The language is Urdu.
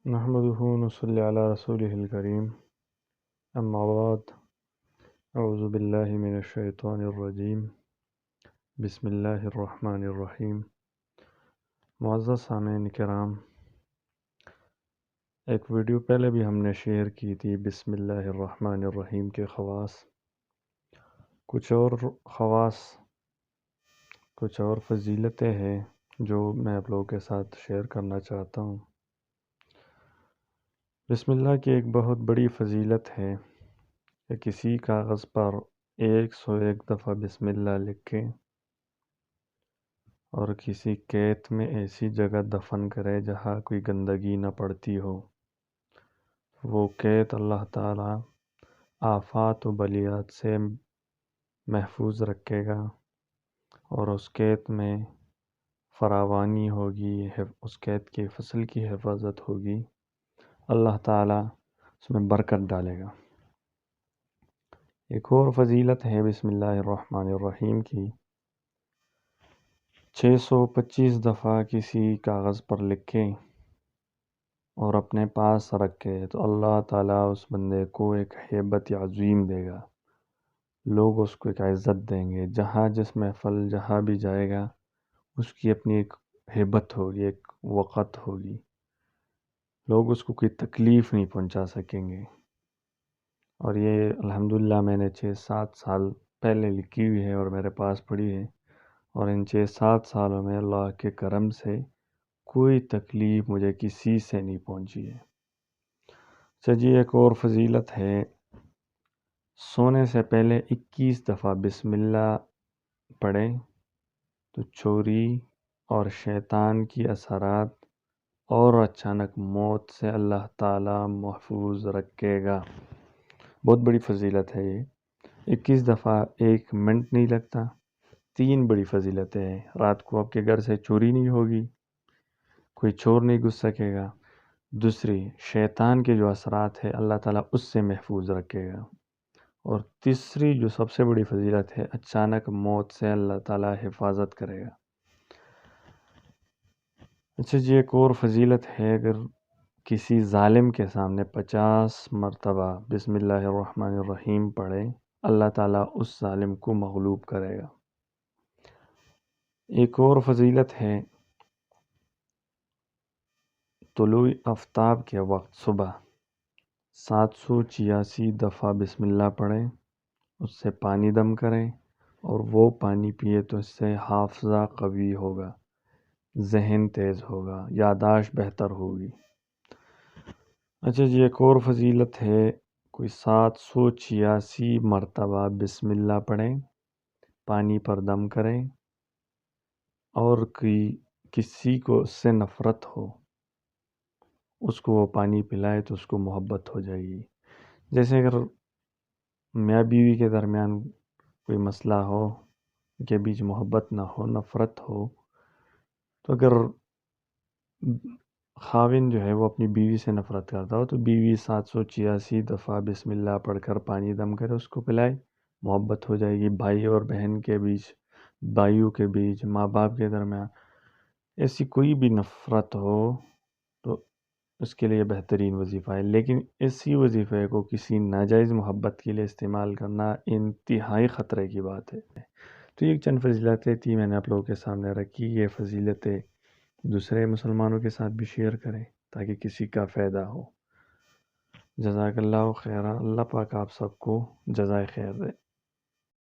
نحمده ونصلي على رسوله الكريم اما بعد اعوذ باللہ من الشیطان الرجیم بسم اللہ الرحمن الرحیم۔ معزز سامعین کرام، ایک ویڈیو پہلے بھی ہم نے شیئر کی تھی بسم اللہ الرحمن الرحیم کے خواص، کچھ اور فضیلتیں ہیں جو میں آپ لوگوں کے ساتھ شیئر کرنا چاہتا ہوں۔ بسم اللہ کی ایک بہت بڑی فضیلت ہے کہ کسی کاغذ پر 101 دفعہ بسم اللہ لکھیں اور کسی کیت میں ایسی جگہ دفن کرے جہاں کوئی گندگی نہ پڑتی ہو۔ وہ کیت اللہ تعالیٰ آفات و بلیات سے محفوظ رکھے گا اور اس کیت میں فراوانی ہوگی، اس کیت کی فصل کی حفاظت ہوگی، اللہ تعالیٰ اس میں برکت ڈالے گا۔ ایک اور فضیلت ہے بسم اللہ الرحمن الرحیم کی، 625 دفعہ کسی کاغذ پر لکھیں اور اپنے پاس رکھے تو اللہ تعالیٰ اس بندے کو ایک ہیبت عظیم دے گا، لوگ اس کو ایک عزت دیں گے، جہاں جس محفل جہاں بھی جائے گا اس کی اپنی ایک ہیبت ہوگی، ایک وقت ہوگی، لوگ اس کو کوئی تکلیف نہیں پہنچا سکیں گے۔ اور یہ الحمدللہ میں نے 6-7 سال پہلے لکھی ہوئی ہے اور میرے پاس پڑی ہے، اور ان 6-7 سالوں میں اللہ کے کرم سے کوئی تکلیف مجھے کسی سے نہیں پہنچی ہے۔ اچھا جی، ایک اور فضیلت ہے، سونے سے پہلے 21 دفعہ بسم اللہ پڑھیں تو چوری اور شیطان کی اثرات اور اچانک موت سے اللہ تعالیٰ محفوظ رکھے گا۔ بہت بڑی فضیلت ہے یہ، 21 دفعہ 1 منٹ نہیں لگتا۔ 3 بڑی فضیلتیں ہیں، رات کو آپ کے گھر سے چوری نہیں ہوگی، کوئی چور نہیں گھس سکے گا، دوسری شیطان کے جو اثرات ہے اللہ تعالیٰ اس سے محفوظ رکھے گا، اور تیسری جو سب سے بڑی فضیلت ہے اچانک موت سے اللہ تعالیٰ حفاظت کرے گا۔ اچھا جی، ایک اور فضیلت ہے، اگر کسی ظالم کے سامنے 50 مرتبہ بسم اللہ الرحمن الرحیم پڑھے اللہ تعالیٰ اس ظالم کو مغلوب کرے گا۔ ایک اور فضیلت ہے، طلوع آفتاب کے وقت صبح 786 دفعہ بسم اللہ پڑھیں، اس سے پانی دم کریں اور وہ پانی پیے تو اس سے حافظہ قوی ہوگا، ذہن تیز ہوگا، یادداشت بہتر ہوگی۔ اچھا جی، ایک اور فضیلت ہے، کوئی 786 مرتبہ بسم اللہ پڑھیں، پانی پر دم کریں اور کسی کو اس سے نفرت ہو اس کو وہ پانی پلائے تو اس کو محبت ہو جائے گی۔ جیسے اگر میاں بیوی کے درمیان کوئی مسئلہ ہو، کے بیچ محبت نہ ہو، نفرت ہو، تو اگر خاوند جو ہے وہ اپنی بیوی سے نفرت کرتا ہو تو بیوی 786 دفعہ بسم اللہ پڑھ کر پانی دم کرے اس کو پلائے، محبت ہو جائے گی۔ بھائی اور بہن کے بیچ، بھائیوں کے بیچ، ماں باپ کے درمیان ایسی کوئی بھی نفرت ہو تو اس کے لیے بہترین وظیفہ ہے، لیکن اسی وظیفے کو کسی ناجائز محبت کے لیے استعمال کرنا انتہائی خطرے کی بات ہے۔ تو یہ چند فضیلتیں تھی، میں نے آپ لوگوں کے سامنے رکھی، یہ فضیلتیں دوسرے مسلمانوں کے ساتھ بھی شیئر کریں تاکہ کسی کا فائدہ ہو۔ جزاک اللہ خیرہ، اللہ پاک آپ سب کو جزائے خیر دے۔